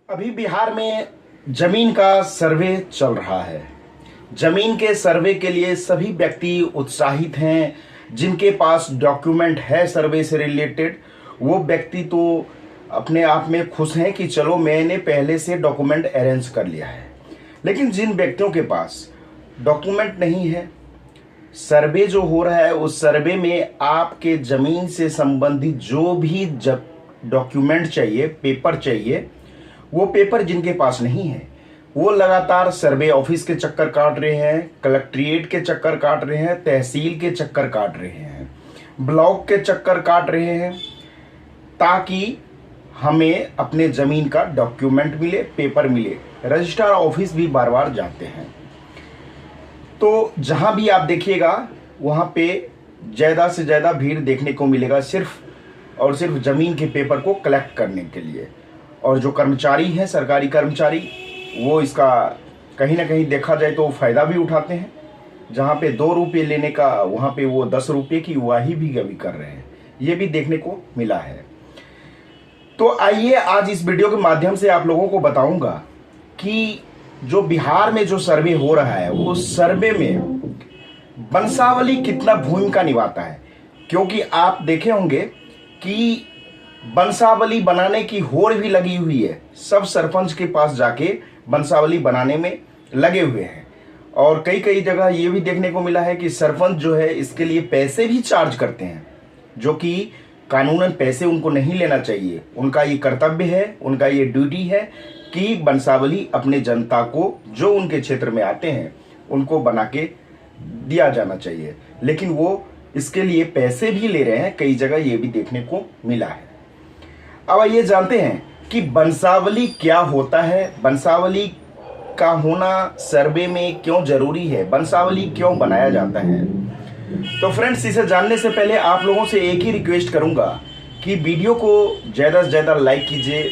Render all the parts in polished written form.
अभी बिहार में जमीन का सर्वे चल रहा है। जमीन के सर्वे के लिए सभी व्यक्ति उत्साहित हैं। जिनके पास डॉक्यूमेंट है सर्वे से रिलेटेड, वो व्यक्ति तो अपने आप में खुश हैं कि चलो मैंने पहले से डॉक्यूमेंट अरेंज कर लिया है। लेकिन जिन व्यक्तियों के पास डॉक्यूमेंट नहीं है, सर्वे जो हो रहा है उस सर्वे में आपके ज़मीन से संबंधित जो भी डॉक्यूमेंट चाहिए, पेपर चाहिए, वो पेपर जिनके पास नहीं है वो लगातार सर्वे ऑफिस के चक्कर काट रहे हैं, कलेक्ट्रेट के चक्कर काट रहे हैं, तहसील के चक्कर काट रहे हैं, ब्लॉक के चक्कर काट रहे हैं, ताकि हमें अपने ज़मीन का डॉक्यूमेंट मिले, पेपर मिले। रजिस्ट्रार ऑफिस भी बार बार जाते हैं। तो जहां भी आप देखिएगा वहां पे ज़्यादा से ज़्यादा भीड़ देखने को मिलेगा, सिर्फ और सिर्फ ज़मीन के पेपर को कलेक्ट करने के लिए। और जो कर्मचारी हैं, सरकारी कर्मचारी, वो इसका कहीं ना कहीं देखा जाए तो फ़ायदा भी उठाते हैं। जहाँ पे 2 रुपये लेने का वहाँ पे वो 10 रुपये की वाही भी कभी कर रहे हैं, ये भी देखने को मिला है। तो आइए आज इस वीडियो के माध्यम से आप लोगों को बताऊंगा कि जो बिहार में जो सर्वे हो रहा है वो सर्वे में वंशावली कितना भूमिका निभाता है। क्योंकि आप देखे होंगे कि वंशावली बनाने की होड़ भी लगी हुई है। सब सरपंच के पास जाके वंशावली बनाने में लगे हुए हैं। और कई कई जगह ये भी देखने को मिला है कि सरपंच जो है इसके लिए पैसे भी चार्ज करते हैं, जो कि कानूनन पैसे उनको नहीं लेना चाहिए। उनका ये कर्तव्य है, उनका ये ड्यूटी है कि वंशावली अपने जनता को जो उनके क्षेत्र में आते हैं उनको बना के दिया जाना चाहिए। लेकिन वो इसके लिए पैसे भी ले रहे हैं, कई जगह ये भी देखने को मिला है। अब ये जानते हैं कि वंशावली क्या होता है, वंशावली का होना सर्वे में क्यों जरूरी है, वंशावली क्यों बनाया जाता है। तो फ्रेंड्स, इसे जानने से पहले आप लोगों से एक ही रिक्वेस्ट करूंगा कि वीडियो को ज़्यादा से ज़्यादा लाइक कीजिए,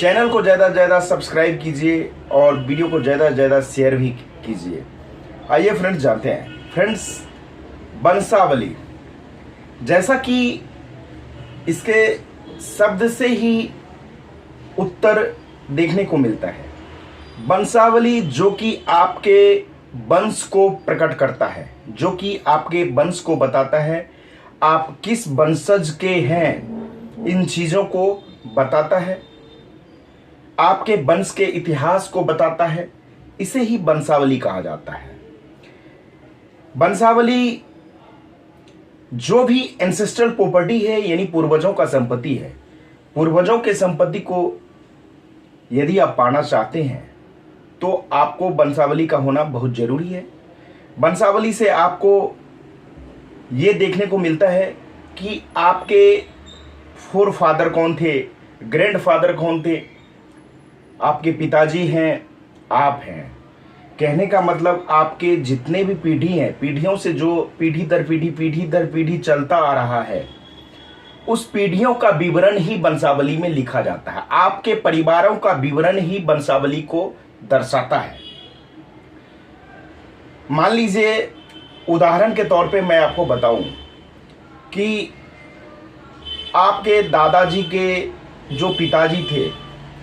चैनल को ज़्यादा से ज़्यादा सब्सक्राइब कीजिए और वीडियो को ज़्यादा से ज़्यादा शेयर भी कीजिए। आइए फ्रेंड्स जानते हैं। फ्रेंड्स, वंशावली, जैसा कि इसके शब्द से ही उत्तर देखने को मिलता है, वंशावली जो कि आपके वंश को प्रकट करता है, जो कि आपके वंश को बताता है आप किस वंशज के हैं, इन चीज़ों को बताता है, आपके वंश के इतिहास को बताता है। इसे ही वंशावली कहा जाता है। वंशावली जो भी एंसेस्ट्रल प्रॉपर्टी है, यानी पूर्वजों का संपत्ति है, पूर्वजों के संपत्ति को यदि आप पाना चाहते हैं तो आपको वंशावली का होना बहुत जरूरी है। वंशावली से आपको ये देखने को मिलता है कि आपके फोर फादर कौन थे, ग्रैंड फादर कौन थे, आपके पिताजी हैं, आप हैं। कहने का मतलब आपके जितने भी पीढ़ी हैं, पीढ़ियों से जो पीढ़ी दर पीढ़ी चलता आ रहा है, उस पीढ़ियों का विवरण ही वंशावली में लिखा जाता है। आपके परिवारों का विवरण ही वंशावली को दर्शाता है। मान लीजिए, उदाहरण के तौर पे मैं आपको बताऊं कि आपके दादाजी के जो पिताजी थे,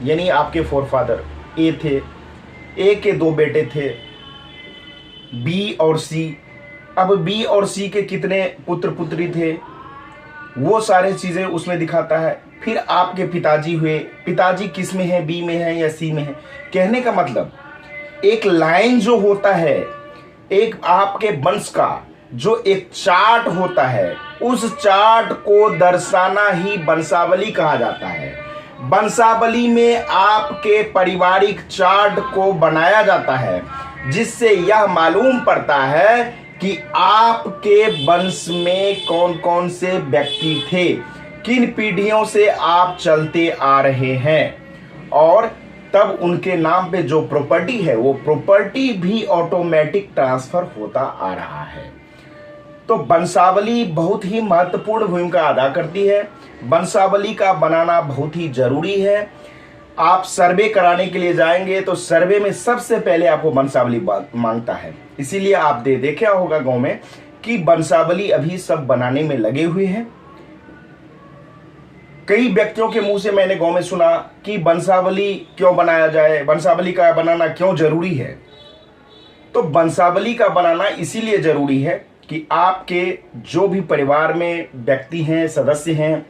यानी आपके फोरफादर ए थे, ए के 2 बेटे थे, बी और सी। अब बी और सी के कितने पुत्र पुत्री थे, वो सारे चीज़ें उसमें दिखाता है। फिर आपके पिताजी हुए, पिताजी किस में है, बी में है या सी में है। कहने का मतलब एक लाइन जो होता है, एक आपके वंश का जो एक चार्ट होता है, उस चार्ट को दर्शाना ही वंशावली कहा जाता है। वंशावली में आपके पारिवारिक चार्ट को बनाया जाता है, जिससे यह मालूम पड़ता है कि आपके वंश में कौन कौन से व्यक्ति थे, किन पीढ़ियों से आप चलते आ रहे हैं, और तब उनके नाम पे जो प्रॉपर्टी है वो प्रॉपर्टी भी ऑटोमेटिक ट्रांसफर होता आ रहा है। तो वंशावली बहुत ही महत्वपूर्ण भूमिका अदा करती है। वंशावली का बनाना बहुत ही जरूरी है। आप सर्वे कराने के लिए जाएंगे तो सर्वे में सबसे पहले आपको वंशावली मांगता है। इसीलिए आप देखा होगा गांव में कि वंशावली अभी सब बनाने में लगे हुए हैं। कई व्यक्तियों के मुंह से मैंने गांव में सुना कि वंशावली क्यों बनाया जाए, वंशावली का बनाना क्यों जरूरी है। तो वंशावली का बनाना इसीलिए जरूरी है कि आपके जो भी परिवार में व्यक्ति हैं, सदस्य हैं,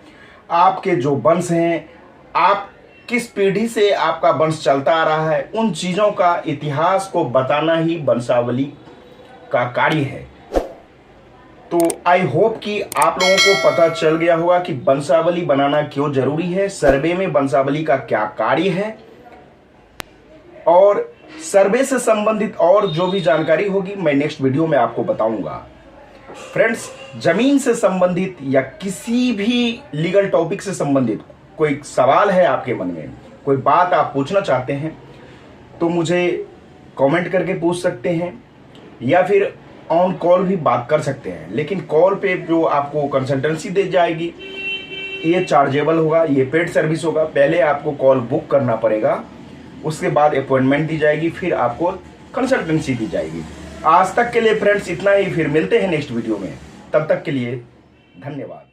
आपके जो वंश हैं, आप किस पीढ़ी से आपका वंश चलता आ रहा है, उन चीज़ों का इतिहास को बताना ही वंशावली का कार्य है। तो आई होप कि आप लोगों को पता चल गया होगा कि वंशावली बनाना क्यों जरूरी है, सर्वे में वंशावली का क्या कार्य है, और सर्वे से संबंधित और जो भी जानकारी होगी मैं नेक्स्ट वीडियो में आपको बताऊंगा। फ्रेंड्स, जमीन से संबंधित या किसी भी लीगल टॉपिक से संबंधित कोई सवाल है आपके मन में, कोई बात आप पूछना चाहते हैं, तो मुझे कमेंट करके पूछ सकते हैं या फिर ऑन कॉल भी बात कर सकते हैं। लेकिन कॉल पे जो आपको कंसल्टेंसी दी जाएगी ये चार्जेबल होगा, ये पेड सर्विस होगा। पहले आपको कॉल बुक करना पड़ेगा, उसके बाद अपॉइंटमेंट दी जाएगी, फिर आपको कंसल्टेंसी दी जाएगी। आज तक के लिए फ्रेंड्स इतना ही, फिर मिलते हैं नेक्स्ट वीडियो में। तब तक के लिए धन्यवाद।